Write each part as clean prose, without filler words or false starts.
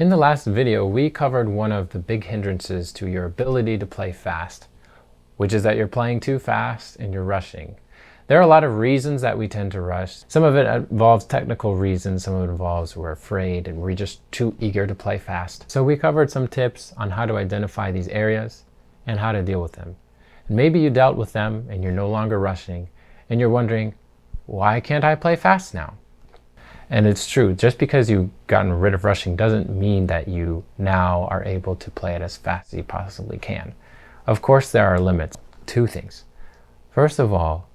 In the last video, we covered one of the big hindrances to your ability to play fast, which is that you're playing too fast and you're rushing. There are a lot of reasons that we tend to rush. Some of it involves technical reasons, some of it involves we're afraid and we're just too eager to play fast. So we covered some tips on how to identify these areas and how to deal with them. And maybe you dealt with them and you're no longer rushing and you're wondering, why can't I play fast now? And it's true, just because you've gotten rid of rushing doesn't mean that you now are able to play it as fast as you possibly can. Of course, there are limits. Two things. First of all,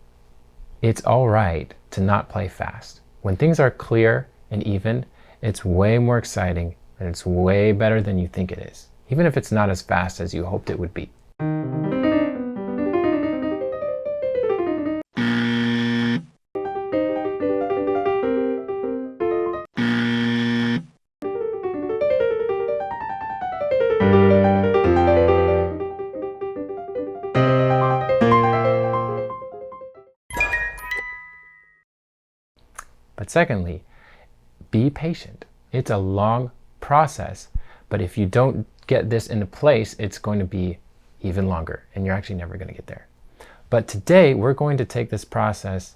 it's all right to not play fast. When things are clear and even, it's way more exciting and it's way better than you think it is, even if it's not as fast as you hoped it would be. But secondly, be patient. It's a long process, but if you don't get this into place, it's going to be even longer, and you're actually never going to get there. But today, we're going to take this process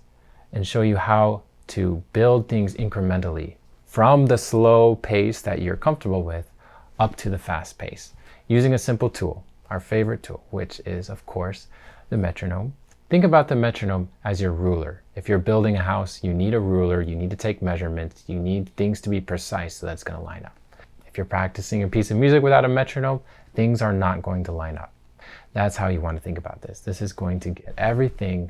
and show you how to build things incrementally from the slow pace that you're comfortable with up to the fast pace, using a simple tool, our favorite tool, which is, of course, the metronome. Think about the metronome as your ruler. If you're building a house, you need a ruler, you need to take measurements, you need things to be precise so that's going to line up. If you're practicing a piece of music without a metronome, things are not going to line up. That's how you want to think about this. This is going to get everything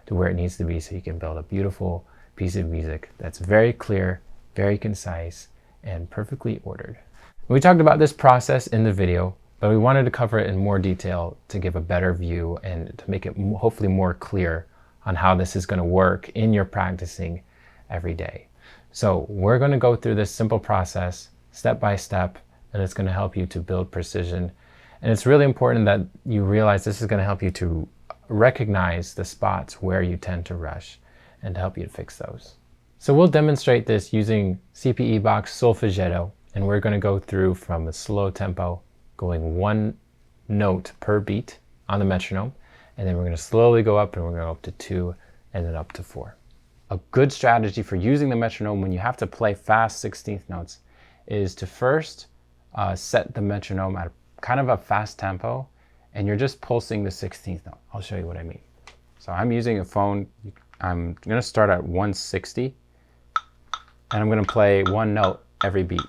to where it needs to be so you can build a beautiful piece of music that's very clear, very concise, and perfectly ordered. We talked about this process in the video, but we wanted to cover it in more detail to give a better view and to make it hopefully more clear on how this is going to work in your practicing every day. So we're going to go through this simple process step by step, and it's going to help you to build precision. And it's really important that you realize this is going to help you to recognize the spots where you tend to rush and to help you to fix those. So we'll demonstrate this using CPE Box Solfeggetto, and we're going to go through from a slow tempo, going one note per beat on the metronome, and then we're going to slowly go up and we're going to go up to 2 and then up to 4. A good strategy for using the metronome when you have to play fast 16th notes is to first set the metronome at kind of a fast tempo, and you're just pulsing the 16th note. I'll show you what I mean. So I'm using a phone. I'm going to start at 160, and I'm going to play one note every beat.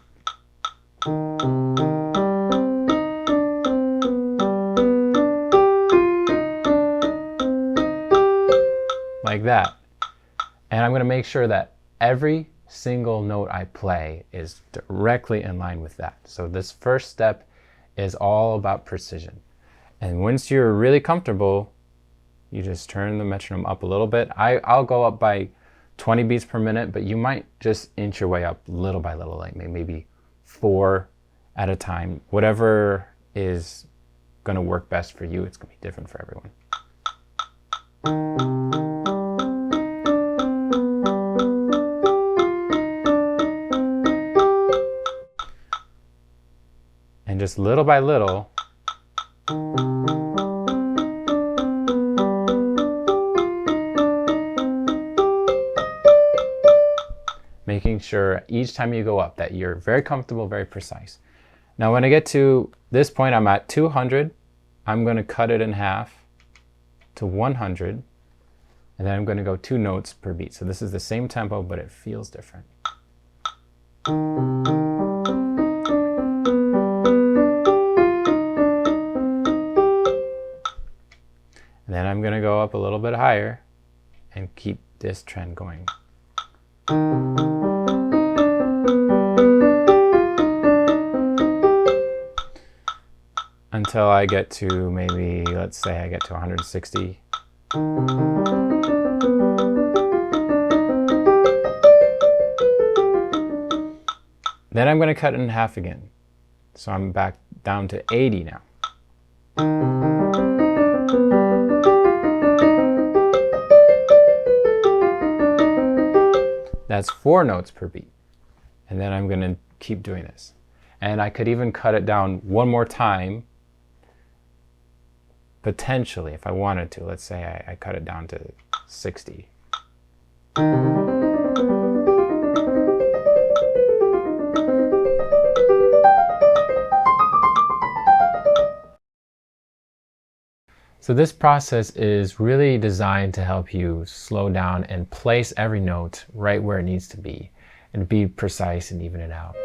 Like that. And I'm going to make sure that every single note I play is directly in line with that. So this first step is all about precision. And once you're really comfortable, you just turn the metronome up a little bit. I'll go up by 20 beats per minute, but you might just inch your way up little by little, like maybe 4 at a time. Whatever is going to work best for you, it's going to be different for everyone. And just little by little, making sure each time you go up that you're very comfortable, very precise. Now when I get to this point, I'm at 200. I'm going to cut it in half to 100, and then I'm going to go 2 notes per beat. So this is the same tempo, but it feels different. And then I'm going to go up a little bit higher and keep this trend going. Until I get to maybe, let's say I get to 160. Then I'm going to cut it in half again. So I'm back down to 80 now. That's 4 notes per beat. And then I'm going to keep doing this. And I could even cut it down one more time, potentially, if I wanted to. Let's say I cut it down to 60. So this process is really designed to help you slow down and place every note right where it needs to be and be precise and even it out.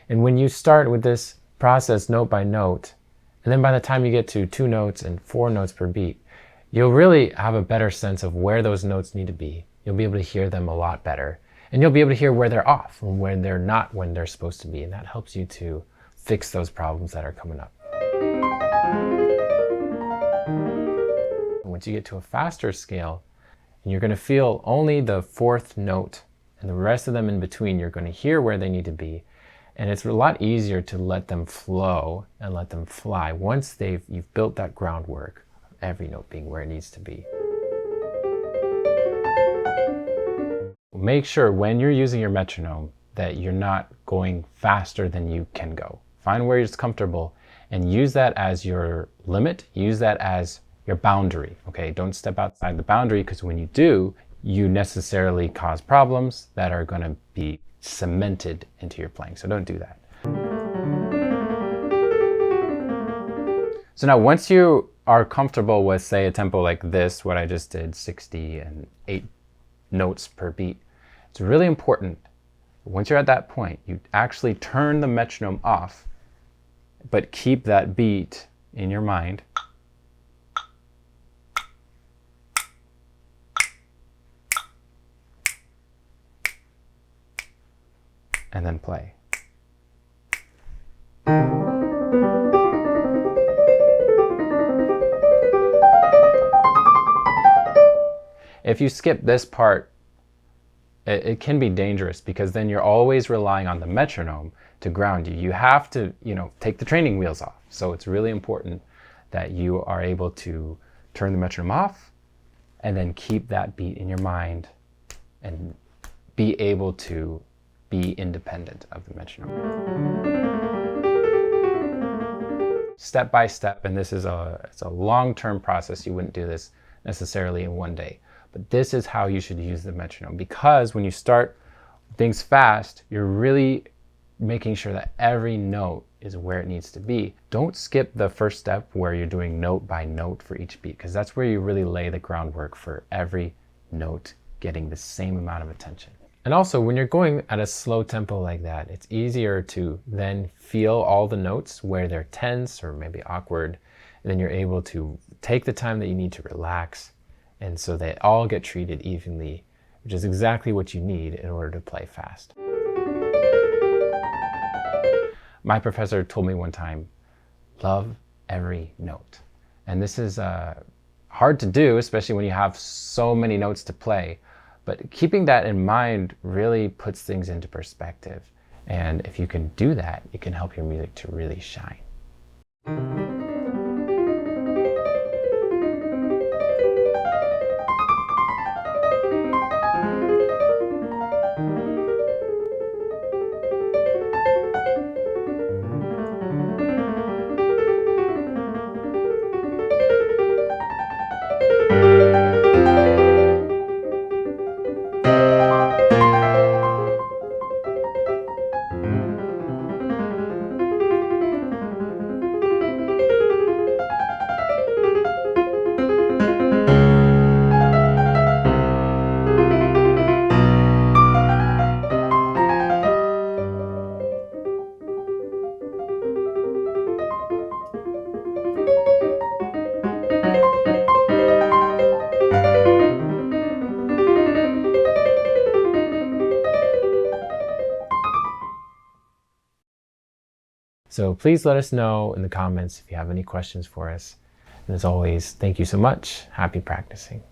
And when you start with this process note by note, and then by the time you get to 2 notes and 4 notes per beat, you'll really have a better sense of where those notes need to be. You'll be able to hear them a lot better. And you'll be able to hear where they're off and when they're not when they're supposed to be. And that helps you to fix those problems that are coming up. Once you get to a faster scale, and you're going to feel only the 4th note, and the rest of them in between, you're going to hear where they need to be. And it's a lot easier to let them flow and let them fly once you've built that groundwork of every note being where it needs to be. Make sure when you're using your metronome that you're not going faster than you can go. Find where it's comfortable and use that as your limit. Use that as your boundary. Okay, don't step outside the boundary, because when you do, you necessarily cause problems that are going to be cemented into your playing. So don't do that. So now once you are comfortable with, say, a tempo like this, what I just did, 60 and 8 notes per beat, it's really important, once you're at that point, you actually turn the metronome off, but keep that beat in your mind. And then play. If you skip this part, it can be dangerous, because then you're always relying on the metronome to ground you. You have to, take the training wheels off. So it's really important that you are able to turn the metronome off and then keep that beat in your mind and be able to be independent of the metronome. Step by step, and this is it's a long-term process. You wouldn't do this necessarily in one day, but this is how you should use the metronome, because when you start things fast, you're really making sure that every note is where it needs to be. Don't skip the first step where you're doing note by note for each beat, because that's where you really lay the groundwork for every note getting the same amount of attention. And also, when you're going at a slow tempo like that, it's easier to then feel all the notes where they're tense or maybe awkward, and then you're able to take the time that you need to relax, and so they all get treated evenly, which is exactly what you need in order to play fast. My professor told me one time, love every note. And this is hard to do, especially when you have so many notes to play. But keeping that in mind really puts things into perspective. And if you can do that, it can help your music to really shine. So please let us know in the comments if you have any questions for us. And as always, thank you so much. Happy practicing.